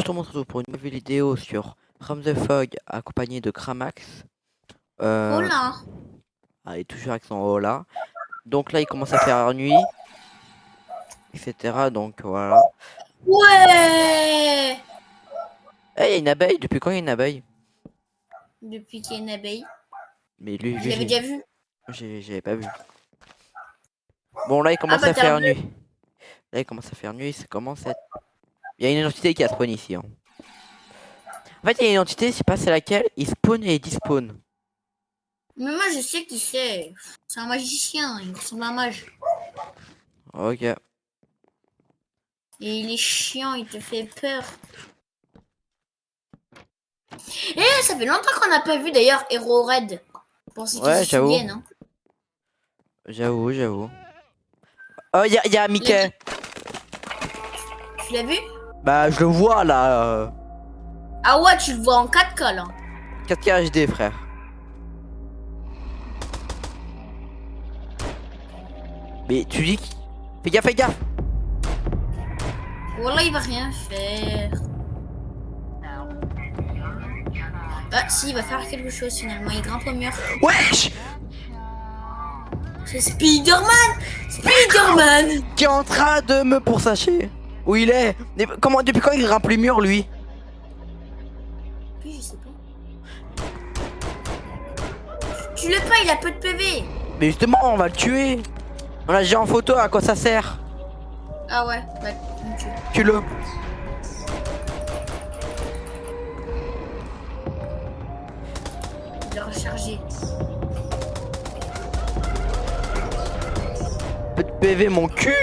tout le monde se retrouve pour une nouvelle vidéo sur From the Fog accompagné de Kramax. Hola. Il est toujours avec son hola. Donc là il commence à faire nuit, etc. Donc voilà. Ouais. Eh, il y a une abeille, depuis quand il y a une abeille? Depuis qu'il y a une abeille. Mais lui, Je l'avais déjà vu. j'avais pas vu. Bon là il Ah commence bah à t'as faire vu. nuit. Là il commence à faire nuit, ça commence à être... Il y a une identité qui a spawn ici. Hein. En fait il y a une identité, je sais pas c'est laquelle, il spawn et il despawn. Mais moi je sais qui c'est. C'est un magicien, il ressemble à un mage. Ok. Et il est chiant, il te fait peur. Eh, ça fait longtemps qu'on n'a pas vu d'ailleurs Hero Red. Pour ceux qui Ouais, se j'avoue. souviennent. Hein. J'avoue. Oh, y a Mickey. Tu l'as vu? Bah, je le vois là. Ah ouais, tu le vois en 4K là. 4K HD, frère. Mais tu dis. Fais gaffe, fais gaffe. Voilà, il va rien faire. Ah, si, il va faire quelque chose finalement. Il grimpe au mur. Wesh! C'est Spider-Man! Spider-Man! Qui est en train de me poursacher. Où il est? Comment, depuis quand il grimpe les murs, lui? Puis je sais pas. Tu l'as pas, il a peu de PV. Mais justement, on va le tuer. On l'a déjà en photo, à quoi ça sert? Ah ouais, bah tu le tues. Tue-le. Il est rechargé. Peu de PV, mon cul.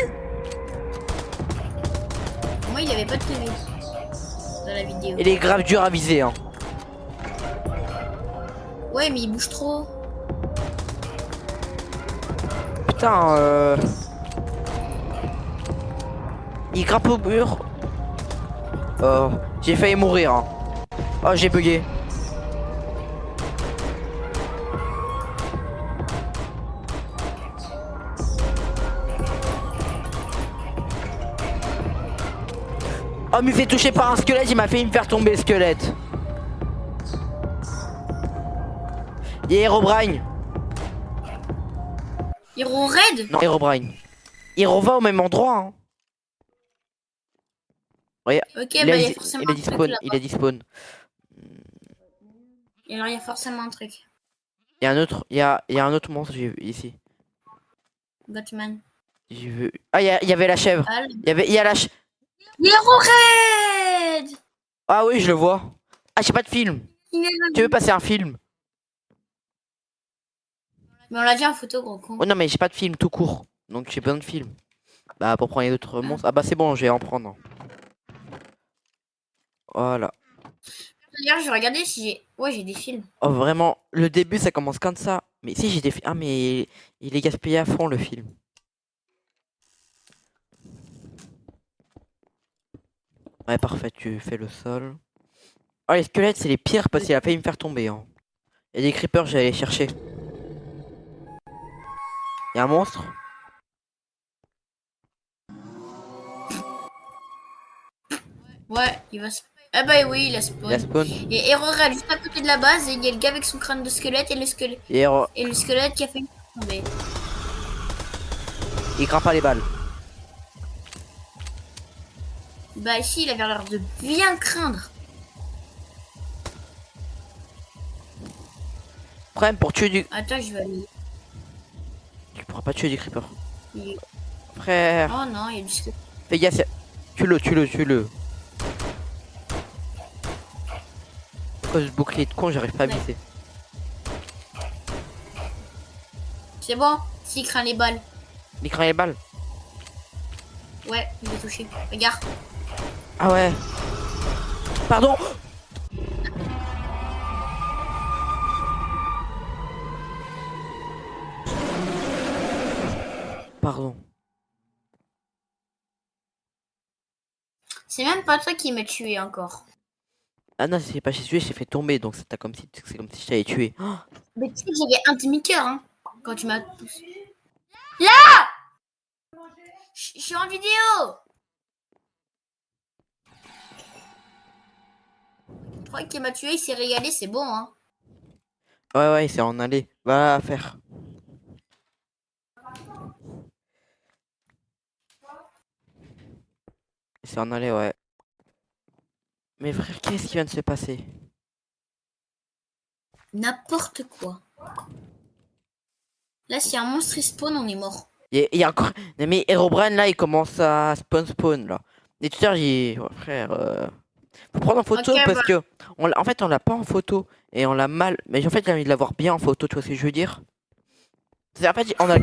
Moi, il avait pas de PV dans la vidéo. Il est grave dur à viser, hein. Ouais, mais il bouge trop. Putain, il grimpe au mur. Oh, j'ai failli mourir, hein. Oh, j'ai bugué. Oh, mais il fait toucher par un squelette, il m'a fait me faire tomber le squelette. Il y a Herobrine. Hero Red? Non, Herobrine. Il reva au même endroit. Hein. Regarde, Ok, bah il y a forcément il a un dit truc spawn, là-bas. il a dit spawn. Et alors, il y a forcément un truc. Il y a un autre, il y a un autre monstre j'ai vu ici. Batman. J'ai vu. Ah, il y avait la chèvre. Ah, Il y a la Hero Red! Ah oui, je le vois. Ah, j'ai pas de film. Il est là. Tu veux passer un film? Mais on l'a dit en photo, gros con. Oh non, mais j'ai pas de film tout court. Donc j'ai besoin de film. Bah, pour prendre les autres monstres. Ah bah c'est bon, je vais en prendre. Voilà. D'ailleurs, je vais regarder si j'ai. Ouais, j'ai des films. Oh vraiment, le début ça commence comme ça. Mais si j'ai des films. Ah mais il est gaspillé à fond le film. Ouais parfait, tu fais le sol. Oh les squelettes c'est les pires parce qu'il a failli me faire tomber. Hein. Il y a des creepers, j'allais les chercher. Il y a un monstre. Ouais, il va se. Ah bah oui, il a Il a spawn. spawn. Et Hero Red juste à côté de la base, et il y a le gars avec son crâne de squelette Et et le squelette qui a fait une tomber. il grimpe pas les balles. Bah ici, il avait l'air de bien craindre. Problème pour tuer du. Attends, je vais aller. Tu pourras pas tuer du creeper. Il- Frère. Oh non, il y a du squelette. Fais gaffe. Tue-le. Pourquoi ce bouclier de con, j'arrive pas à Ouais. viser. C'est bon, s'il craint les balles. Il craint les balles. Ouais, il est touché. Regarde. Ah ouais. Pardon. Pardon. C'est même pas toi qui m'as tué encore. Ah non, c'est pas chez tué, j'ai fait tomber, donc c'est comme si je t'avais tué. Oh, Mais tu sais que j'avais un demi-cœur, hein, quand tu m'as poussé. Là! Je suis en vidéo! crois qu'il m'a tué, il s'est régalé, c'est bon, hein. Ouais, ouais, c'est en aller. Va faire. C'est en aller, ouais. Mais frère, qu'est-ce qui vient de se passer? N'importe quoi. Là, si un monstre il spawn, on est mort. Il y a encore. Non, mais Herobrine là, il commence à spawn là. Et tout à l'heure, j'ai. Ouais, frère, faut prendre en Ok, photo parce bah, que. En fait, on l'a pas en photo. Et on l'a mal. Mais en fait, j'ai envie de l'avoir bien en photo, tu vois ce que je veux dire? En fait, on l'a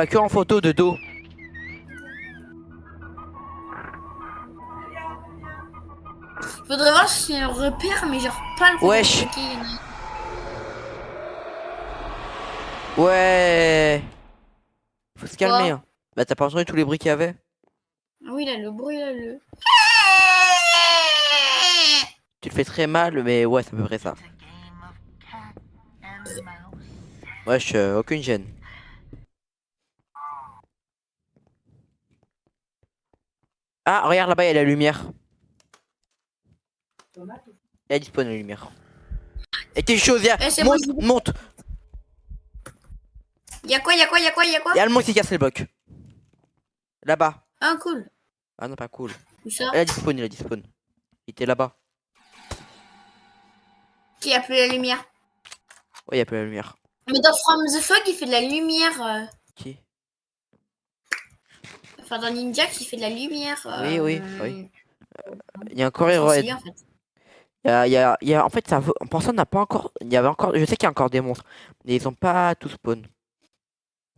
que en photo de dos. faudrait voir si un repère, mais genre pas le repère. Wesh! Ok, il y en a- Ouais! Faut se calmer, Quoi? hein. Bah, t'as pas entendu tous les bruits qu'il y avait? Ah oui, là, le bruit, là, le. Tu le fais très mal, mais ouais, c'est à peu près ça. Wesh, aucune gêne. Ah, regarde là-bas, il y a la lumière. Il y a disponible la lumière. Et quelque chose, Eh, c'est moi, monte, monte! Y'a quoi, y'a quoi, y'a quoi, y'a quoi? Il y a le monstre qui casse les blocs. Là-bas. Ah, cool. Ah non, pas cool. Où ça? Elle a dispawn, il a dispawn. Il était là-bas. Qui a plus la lumière? Ouais, il y a plus la lumière. Mais dans From the Fog, il fait de la lumière. Qui? Enfin, dans Ninja, il fait de la lumière. Oui, oui, oui. Il y a encore Enfin, c'est Herohead. lui, en fait. En fait, personne n'a pas encore. Il y avait encore. Je sais qu'il y a encore des monstres. Mais ils ont pas tout spawn.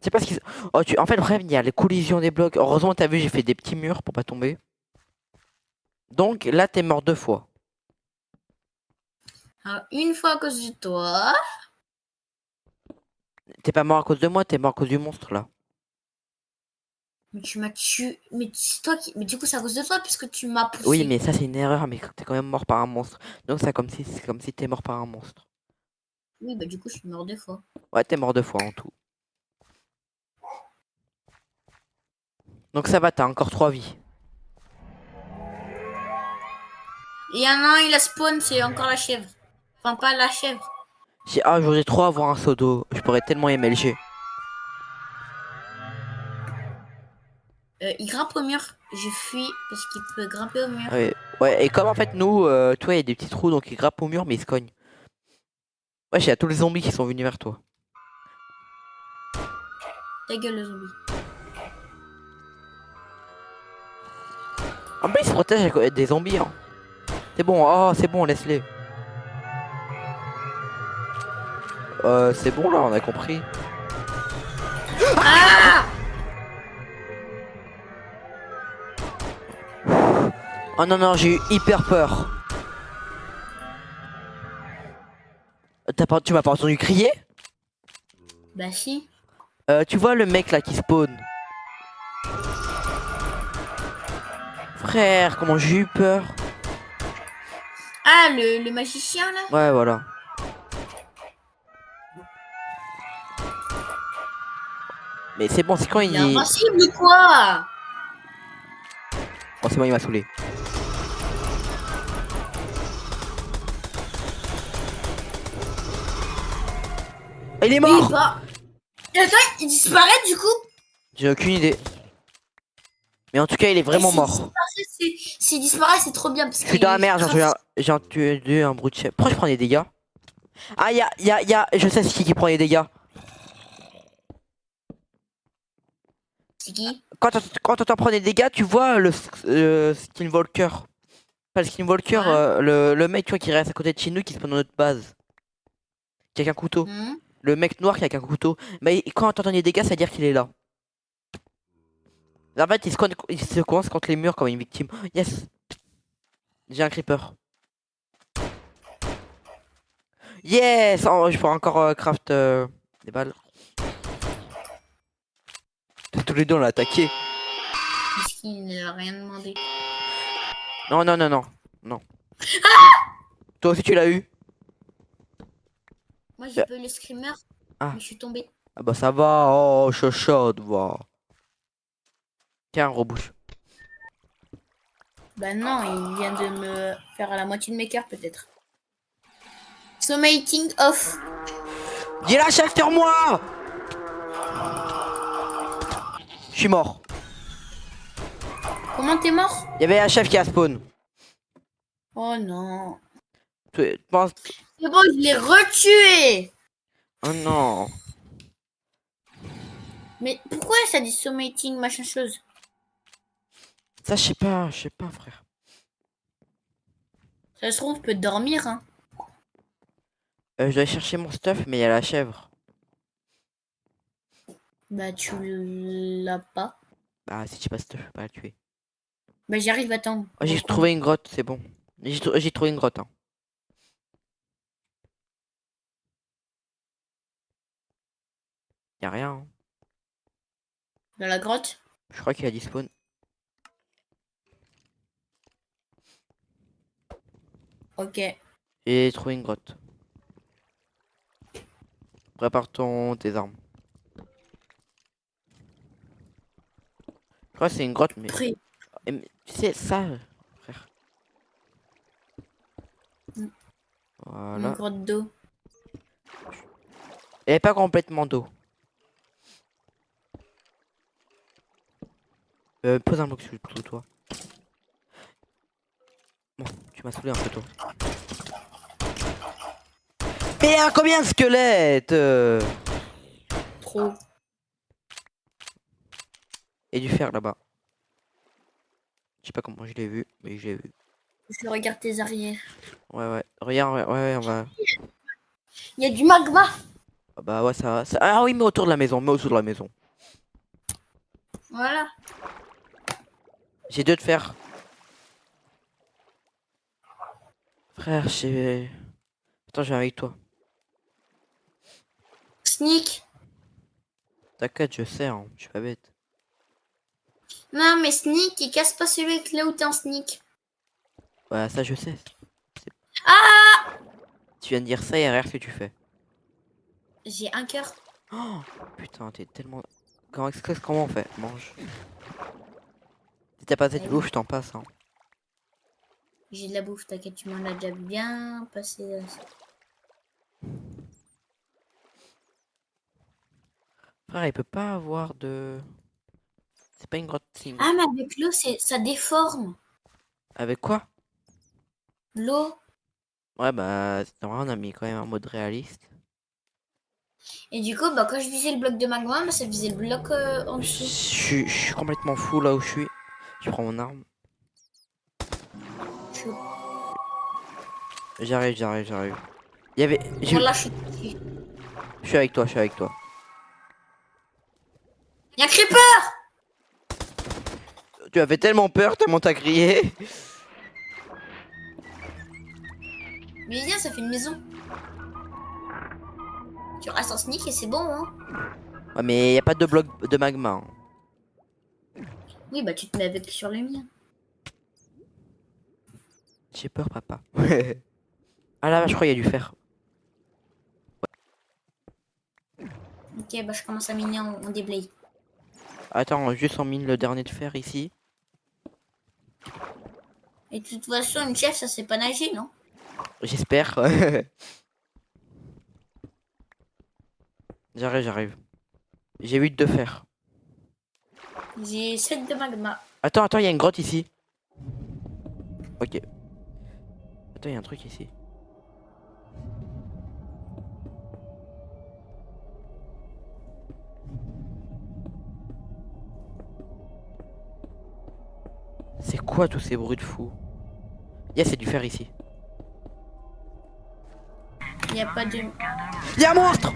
C'est parce qu'ils. Oh, en fait, bref, il y a les collisions des blocs. Heureusement, t'as vu, j'ai fait des petits murs pour pas tomber. Donc là, t'es mort 2 fois. Alors, une fois à cause de toi. T'es pas mort à cause de moi, t'es mort à cause du monstre là. Mais tu m'as tué. Mais c'est toi qui. Mais du coup, c'est à cause de toi, puisque tu m'as poussé. Oui, mais ça, c'est une erreur, mais t'es quand même mort par un monstre. Donc, c'est comme si t'es mort par un monstre. Oui, bah, du coup, je suis mort 2 fois. Ouais, t'es mort 2 fois en tout. Donc ça va, t'as encore 3 vies. Et il y en a un, il a spawn, c'est encore la chèvre. Enfin, pas la chèvre. J'aurais trop à avoir un seau d'eau. Je pourrais tellement MLG. Il grimpe au mur. Je fuis parce qu'il peut grimper au mur. Ouais, ouais, et comme en fait, nous, toi, il y a des petits trous, donc ils grappent au mur, mais ils se cognent. Ouais, il y a tous les zombies qui sont venus vers toi. Ta gueule, le zombie. En plus, ils se protègent avec des zombies. Hein. C'est bon, oh, c'est bon, laisse-les. C'est bon là, on a compris. Ah! Oh non, non, j'ai eu hyper peur. Tu m'as pas entendu crier? Bah, si. Tu vois le mec là qui spawn? Frère, comment j'ai eu peur. Ah, le magicien, là? Ouais, voilà. Mais c'est bon, c'est quand Il est il... invincible ou quoi? Oh, c'est bon, il m'a saoulé. Il est Et mort! bah. Et attends, il disparaît du coup? J'ai aucune idée. Mais en tout cas, il est vraiment mort. S'il disparaît, c'est trop bien. Parce Je suis dans la merde, j'ai tué un brut de chef. Pourquoi je prends des dégâts? Ah, je sais c'est qui prend les dégâts. C'est qui? Quand t'en prends des dégâts, tu vois le Skinwalker. Pas le Skinwalker, Ouais. le mec tu vois, qui reste à côté de chez nous, qui spawn dans notre base. Qui a un couteau. Hmm. Le mec noir qui a un couteau. Mais quand t'entends des dégâts, ça veut dire qu'il est là. En fait, il se coince contre les murs comme une victime. Yes! J'ai un creeper. Yes! Oh, je pourrais encore craft des balles. Tous les deux on l'a attaqué. Parce qu'il n'a rien demandé. Non, non, non, non. Non. Toi aussi tu l'as eu? Moi, j'ai pas eu le screamer, Ah. mais je suis tombée. Ah bah ça va. Oh, chochotte, va. Tiens, rebouche. Bah non, il vient de me faire à la moitié de mes cœurs peut-être. Sommating off. Il est là, chef, sur moi. Je suis mort. Comment t'es mort? Il y avait un chef qui a spawn. Oh non. Tu penses... C'est bon, je l'ai retué. Oh non. Mais pourquoi ça dit sommating machin chose? Ça, je sais pas, frère. Ça se trouve, je peux dormir, hein. Je dois aller chercher mon stuff, mais il y a la chèvre. Bah tu l'as pas. Bah, si tu passes, je peux pas la tuer. Bah j'arrive, attends. Oh, j'ai trouvé une grotte, c'est bon. J'ai trouvé une grotte, hein. Y a rien, hein. Dans la grotte? Je crois qu'il a dit spawn. Ok. J'ai trouvé une grotte. Prépare tes armes. Je crois que c'est une grotte, mais... Prêt. mais tu sais, ça, frère. Une Voilà. grotte d'eau. Elle est pas complètement d'eau. Pose un bloc sur toi. Bon, tu m'as saoulé un peu, toi. Mais il y a combien de squelettes Trop. Et du fer là-bas. Je sais pas comment je l'ai vu, mais je l'ai vu. Je regarde tes arrières. Ouais. Regarde, ouais, on va... Il y a du magma. Ah bah ouais, ça... Ah oui, mais autour de la maison, Voilà. J'ai 2 de fer. Frère, j'ai... Attends, je viens avec toi. Sneak. T'inquiète, je sais, hein, je suis pas bête. Non, mais Sneak, il casse pas celui avec là où t'es en sneak. Ouais, ça je sais. Ah! Tu viens de dire ça et regarde ce que tu fais. J'ai un cœur. Oh putain, t'es tellement... Comment on fait? Mange. Si t'as pas assez de bouffe, je t'en passe, hein. J'ai de la bouffe, t'inquiète, tu m'en as déjà bien passé. Frère, il peut pas avoir de... C'est pas une grotte, c'est une... Ah, mais avec l'eau, ça déforme. Avec quoi? L'eau. Ouais, bah, c'est vrai, on a mis quand même un mode réaliste. Et du coup, bah, quand je visais le bloc de magma, bah, ça visait le bloc en Je dessous. suis complètement fou là où je suis. Je prends mon arme. Je... J'arrive. Il y avait... Voilà, je suis... Je suis avec toi. Il y a un creeper! Tu as fait tellement peur, tellement t'as crié. Mais viens, ça fait une maison. Tu restes en sneak et c'est bon, hein. Ouais, mais y a pas de bloc de magma, hein. Oui, bah tu te mets avec sur le mien. J'ai peur, papa. Ah là, je crois qu'il y a du fer. Ok, bah je commence à miner en déblaye. Attends, juste en mine le dernier de fer ici. Et de toute façon, une chef, ça sait pas nager, non? J'espère. J'arrive. J'ai 8 de fer. J'ai 7 de magma. Attends, il y a une grotte ici. Ok. Attends, il y a un truc ici. C'est quoi tous ces bruits de fou? Yes, c'est du fer ici. Il n'y a pas de... Y'a un monstre!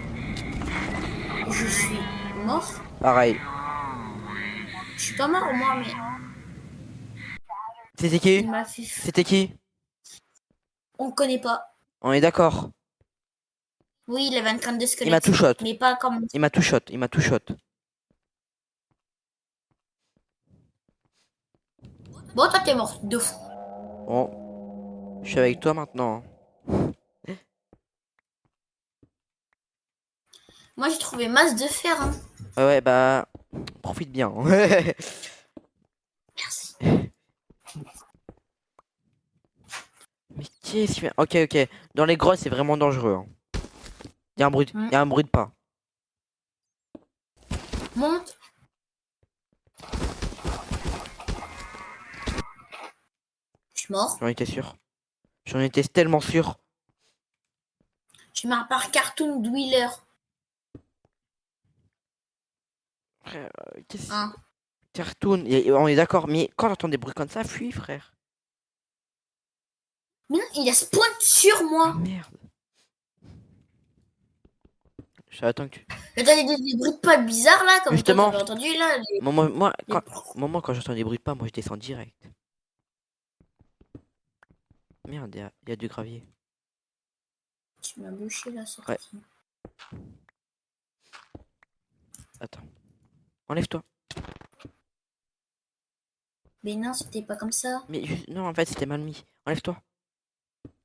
Je suis mort. Pareil. Je suis pas mort, moi, mais... C'était qui? Il m'a fait... C'était qui? On connaît pas. On est d'accord. Oui, il avait une crâne de squelette. Il m'a tout shot. Mais pas comme... Il m'a tout shot. Bon, toi, t'es mort de fou. Bon. Je suis avec toi maintenant, hein. Moi, j'ai trouvé masse de fer, hein. Ouais, bah... Profite bien. Merci. Qu'est-ce qu'il fait? Ok, ok. Dans les grottes, c'est vraiment dangereux. Hein. Il y a un bruit, il y a un bruit de pas. Monte. Je suis mort. J'en étais sûr. J'en étais tellement sûr. Je suis mort par Cartoon Dweller. Frère, qu'est-ce Hein. Cartoon, on est d'accord, mais quand j'entends des bruits comme ça, fuis, frère. Mais non, il a spawn sur Ah moi. merde. J'attends que tu. Mais t'as des bruits de pas bizarres là, comme toi Justement, t'avais entendu là. Les... quand j'entends des bruits de pas, moi je descends direct. Merde, il y a du gravier. Tu m'as bouché la sortie. Ouais. Attends. Enlève-toi. Mais non, c'était pas comme ça. Mais non, en fait, c'était mal mis. Enlève-toi.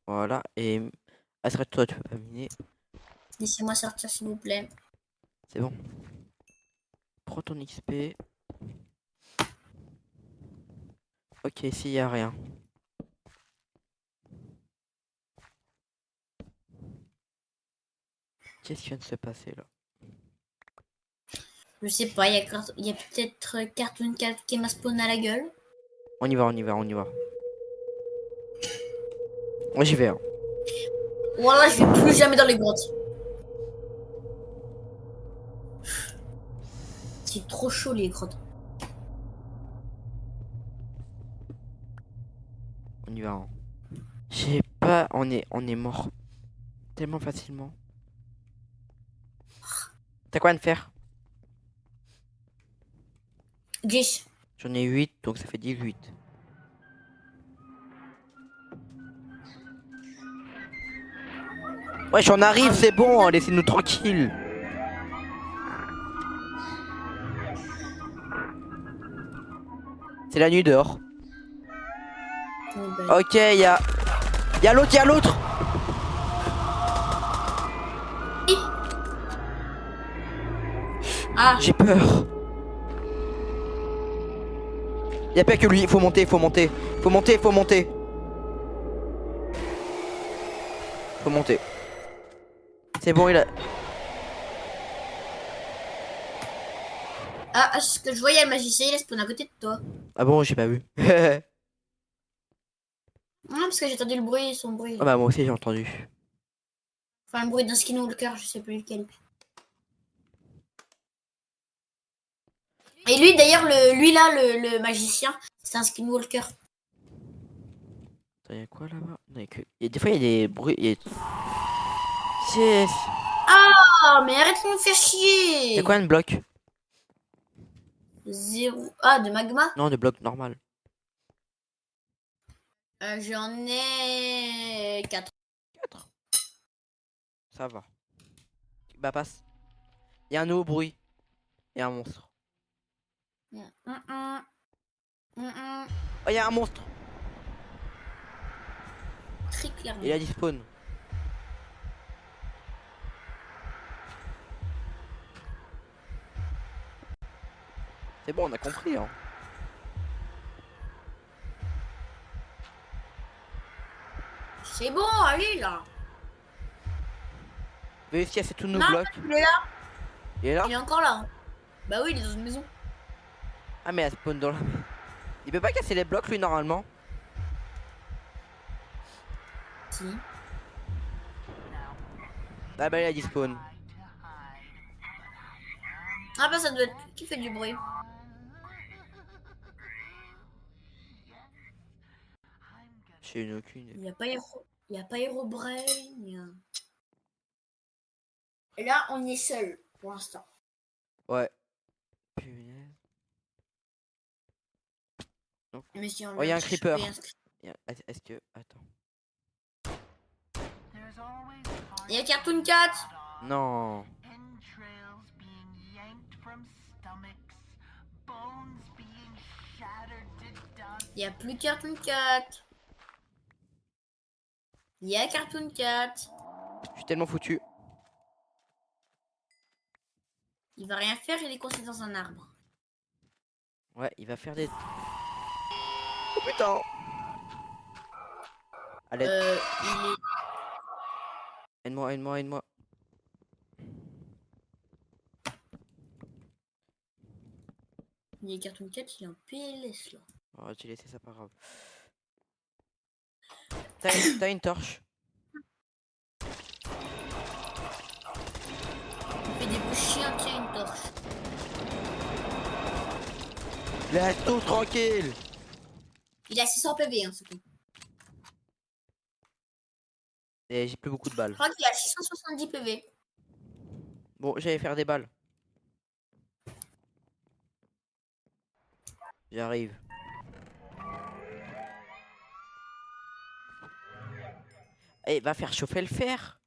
Voilà. Et assure-toi, tu peux pas miner. Laissez-moi sortir s'il vous plaît. C'est bon. Prends ton XP. Ok, ici, y a rien. Qu'est-ce qui vient de se passer là? Je sais pas, il y a peut-être Cartoon Cat qui m'a spawn à la gueule. On y va, on y va, on y va. Moi j'y vais. Hein. Voilà, je vais plus jamais dans les grottes. C'est trop chaud les grottes. On y va. Hein. J'ai pas. On est mort. Tellement facilement. T'as quoi à me faire? 10. J'en ai 8, donc ça fait 18. Ouais, j'en arrive, c'est bon, hein, laissez-nous tranquille. C'est la nuit dehors. Ok, y a l'autre, y a l'autre. Ah, J'ai peur. Y a pas que lui, faut monter, faut monter. Faut monter, faut monter. Faut monter. C'est bon, il a. ah, ce que je voyais, le magicien, il a spawn à côté de toi. Ah bon, j'ai pas vu. Non, parce que j'ai entendu le bruit, son bruit. Ah bah moi aussi j'ai entendu. Enfin, le bruit d'un skinwalker, je sais plus lequel. Et lui, d'ailleurs, lui là, le magicien, c'est un skinwalker. Attends, y'a quoi là-bas? Des fois il y a des bruits. Yes. Ah, mais arrête de me faire Y'a chier. quoi de bloc? Zéro. Ah, de magma. Non, de bloc normal. J'en ai 4. 4. Ça va. Bah passe. Y'a un nouveau bruit. Y'a un monstre. Oh, y'a un monstre. Très clairement. Il a dit spawn. C'est bon, on a compris. Hein. C'est bon, allez là. Vérifier casser tous nos Non, blocs. il est là. Il est là? Il est encore là. Bah oui, il est dans une maison. Ah, mais elle spawn dans la. Il peut pas casser les blocs lui normalement. Si. Ah, bah il a dit spawn. Ah bah ça doit être qui fait du bruit. J'ai une aucune. Il n'y a pas il y a pas Herobrain. Et là, on est seul pour l'instant. Ouais. Punaise. Donc... Mais si on Oh, y'a un creeper. Est-ce que. Attends. Il y a Cartoon Cat. Non. Il n'y a plus Cartoon Cat. Il y a Cartoon Cat. Je suis tellement foutu. Il va rien faire, il est coincé dans un arbre. Ouais, il va faire des. Oh putain. À l'aide. Il Aide-moi, aide-moi, aide-moi. est Cartoon Cat, il est en PLS là. Oh, j'ai laissé ça, pas grave. T'as une torche? Il fait des bruits chiens, tiens une torche. Laisse-nous tranquille! Il a 600 PV, hein, c'est tout. Et j'ai plus beaucoup de Je balles. crois qu'il a 670 PV. Bon, j'allais faire des balles. J'arrive. Eh, va faire chauffer le fer.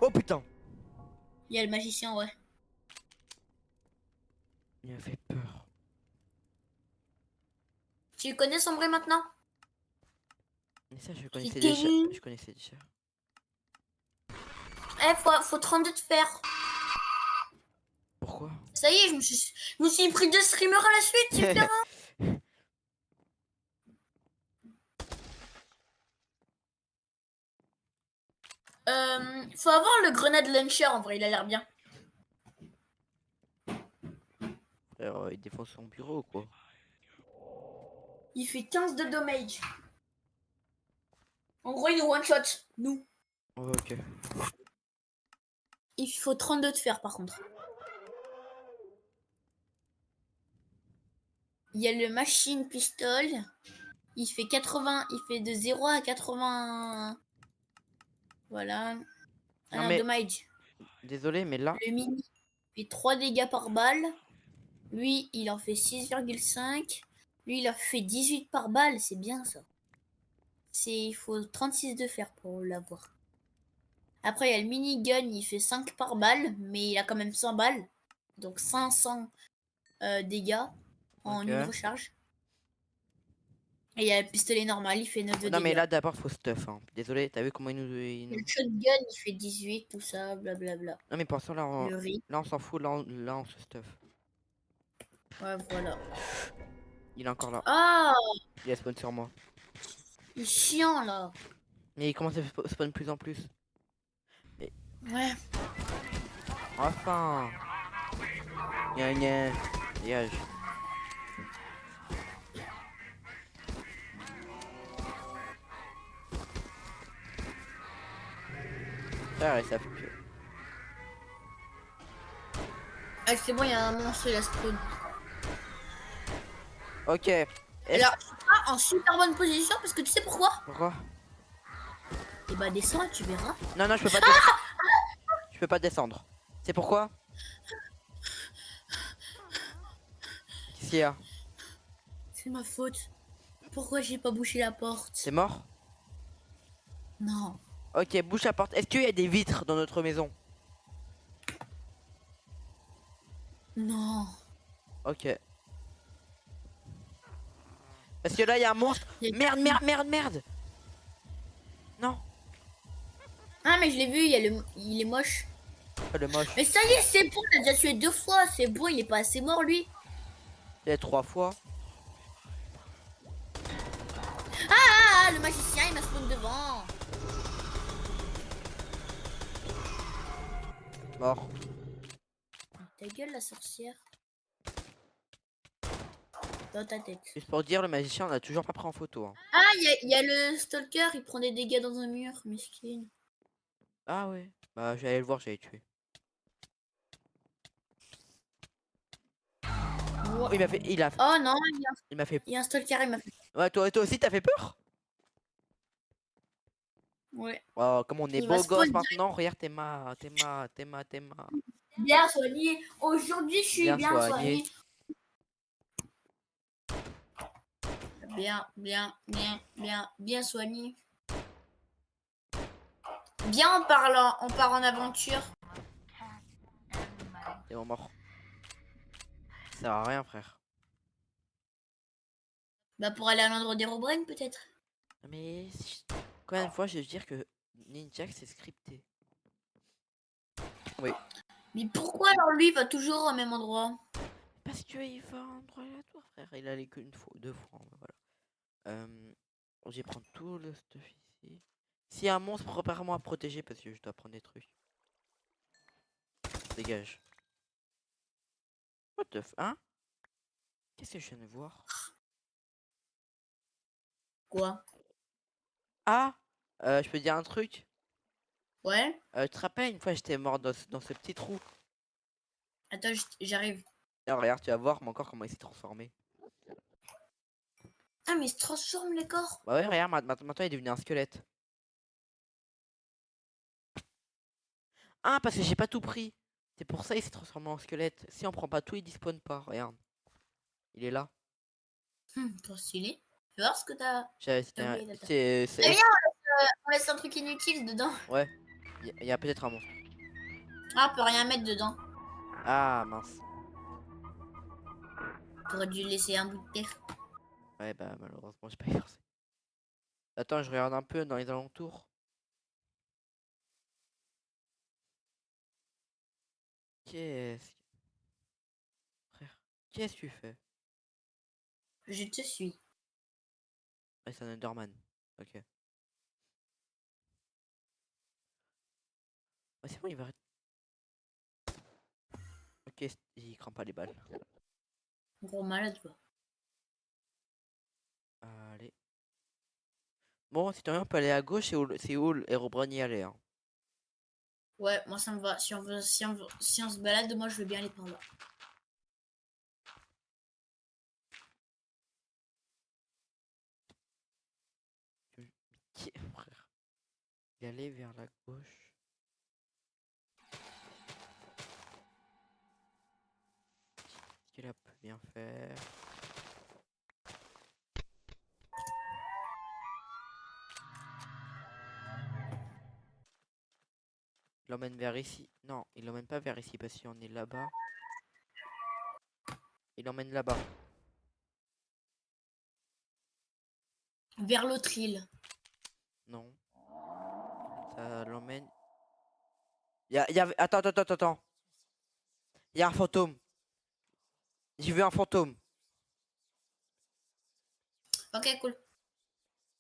Oh putain! Il y a le magicien, ouais. Il m'a fait peur. Tu connais son bruit maintenant? Mais ça, je C'est connaissais déjà. terrible. Je connaissais déjà. Eh, faut 32 de fer. Pourquoi? Ça y est, je me suis pris 2 streamers à la suite, super. Faut avoir le grenade launcher en vrai, il a l'air bien. Frère, il défonce son bureau, quoi. Il fait 15 de damage. En gros, il nous one shot, nous. Oh, ok. Il faut 32 de fer par contre. Il y a le machine pistol. Il fait 80, il fait de 0 à 80. Voilà. Non, Alors, mais damage. désolé, mais là. Le mini fait 3 dégâts par balle. Lui, il en fait 6,5. Lui, il en fait 18 par balle. C'est bien ça. Il faut 36 de fer pour l'avoir. Après, il y a le minigun. Il fait 5 par balle. Mais il a quand même 100 balles. Donc 500 dégâts en Ok. une recharge. Et il y a le pistolet normal. Il fait 9 de Non, mais dégâts. là, d'abord, faut stuff. Hein. Désolé, t'as vu comment Et le shotgun, il fait 18. Tout ça, blablabla. Non, mais pour l'instant, Le riz. là, on s'en fout. Là, on se stuff. Ouais, voilà. Il est encore là. Ah, Il a spawn sur moi. il est chiant là. Mais il commence à spawn de plus en plus. Ouais. Enfin. Gna gna. Dégage. Frère, et ça fait plus. Ah, c'est bon, il y a un monstre, il a spawn. Ok. Alors, je suis pas en super bonne position parce que tu sais pourquoi? Pourquoi? Et bah, descends, tu verras. Non, non, je peux pas descendre. Je peux pas descendre. C'est pourquoi? Qu'est-ce qu'il y a? C'est ma faute. Pourquoi j'ai pas bouché la porte? C'est mort? Non. Ok, bouge la porte. Est-ce qu'il y a des vitres dans notre maison? Non. Ok. Parce que là, il y a un monstre. Il y a- Merde, merde, merde, merde. Non. Ah, mais je l'ai vu, il est moche. Oh, le moche. Mais ça y est, c'est bon, il a déjà tué 2 fois. C'est bon, il est pas assez mort lui. Il y a 3 fois. Ah, le magicien, il m'a spawn devant. Mort. Ta gueule, la sorcière. Dans ta tête. Juste pour dire, le magicien, on a toujours pas pris en photo. Hein. Ah, il y a le stalker, il prend des dégâts dans un mur, mesquine. Ah ouais. Bah, j'allais le voir, j'allais tuer. Oh, il m'a fait. Oh non, Il m'a fait. il y a un stalker, il m'a fait. Ouais, toi aussi, t'as fait peur? Ouais. Oh, comme on est Il m'a beau gosse spawn. maintenant. Regarde, Théma. Bien soigné. Aujourd'hui, je suis Bien bien soigné. soigné. Bien soigné. Bien on part en aventure. C'est bon, mort. Ça sert à rien, frère. Bah pour aller à l'endroit des Robraines peut-être. Mais combien de fois je vais dire que Ninja c'est scripté? Oui. Mais pourquoi alors lui va toujours au même endroit? Parce qu'il va à un endroit aléatoire, frère. Il allait qu'une fois, 2 fois. Voilà. Je vais prendre tout le stuff ici. S'il y a un monstre, prépare-moi à protéger parce que je dois prendre des trucs. Dégage. What the f... Hein? Qu'est-ce que je viens de voir? Quoi? Ah! Je peux dire un truc? Ouais? Tu te rappelles, une fois j'étais mort dans ce petit trou. Attends, j'arrive. Alors regarde, tu vas voir encore comment il s'est transformé. Ah, mais il se transforme les corps. Bah ouais, regarde, maintenant il est devenu un squelette. Ah, parce que j'ai pas tout pris. C'est pour ça il s'est transformé en squelette. Si on prend pas tout, il despawn pas. Regarde. Il est là. Trop stylé. Fais voir ce que t'as C'était un... oublié là-dedans. c'est- Ah, viens, on laisse un truc inutile dedans. Ouais. Il y a peut-être un monstre. Ah, on peut rien mettre dedans. Ah, mince. T'aurais dû laisser un bout de terre. Ouais, bah malheureusement, j'ai pas forcé. Attends, je regarde un peu dans les alentours. Qu'est-ce que... Frère, qu'est-ce que tu fais? Je te suis. Ah, c'est un Enderman. Ok. Ouais, c'est bon, il va arrêter. Ok, il craint pas les balles. Gros malade, quoi. Allez. Bon, si t'as rien, on peut aller à gauche, c'est où Herobrine y aller. Hein. Ouais, moi ça me va. Si on se balade, moi je veux bien aller par là. Frère. Y aller vers la gauche. Qu'est-ce qu'elle a peut bien faire? Il l'emmène vers ici. Non, il l'emmène pas vers ici parce qu'on est là-bas. Il l'emmène là-bas. Vers l'autre île. Non. Ça l'emmène. Attends, attends, attends, attends. Il y a un fantôme. J'ai vu un fantôme. Ok, cool.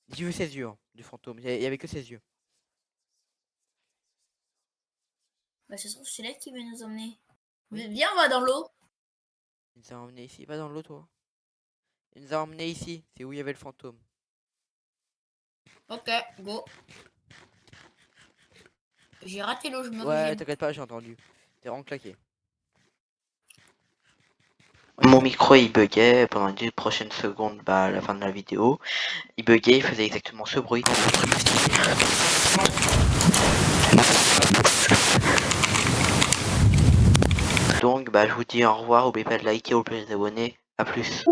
J'ai vu ses yeux, hein, du fantôme. Il y avait que ses yeux. Bah, ça se trouve, c'est là qui veut nous emmener. Oui. Viens, on va dans l'eau. Il nous a emmenés ici. Va dans l'eau, toi. Il nous a emmenés ici. C'est où il y avait le fantôme. Ok, go. J'ai raté l'eau, je me Ouais, régime. t'inquiète pas, j'ai entendu. T'es vraiment claqué. Mon micro il buguait pendant les 10 prochaines secondes à la fin de la vidéo. Il buguait, il faisait exactement ce bruit. Donc bah je vous dis au revoir, n'oubliez pas de liker, ou de vous abonner. A plus.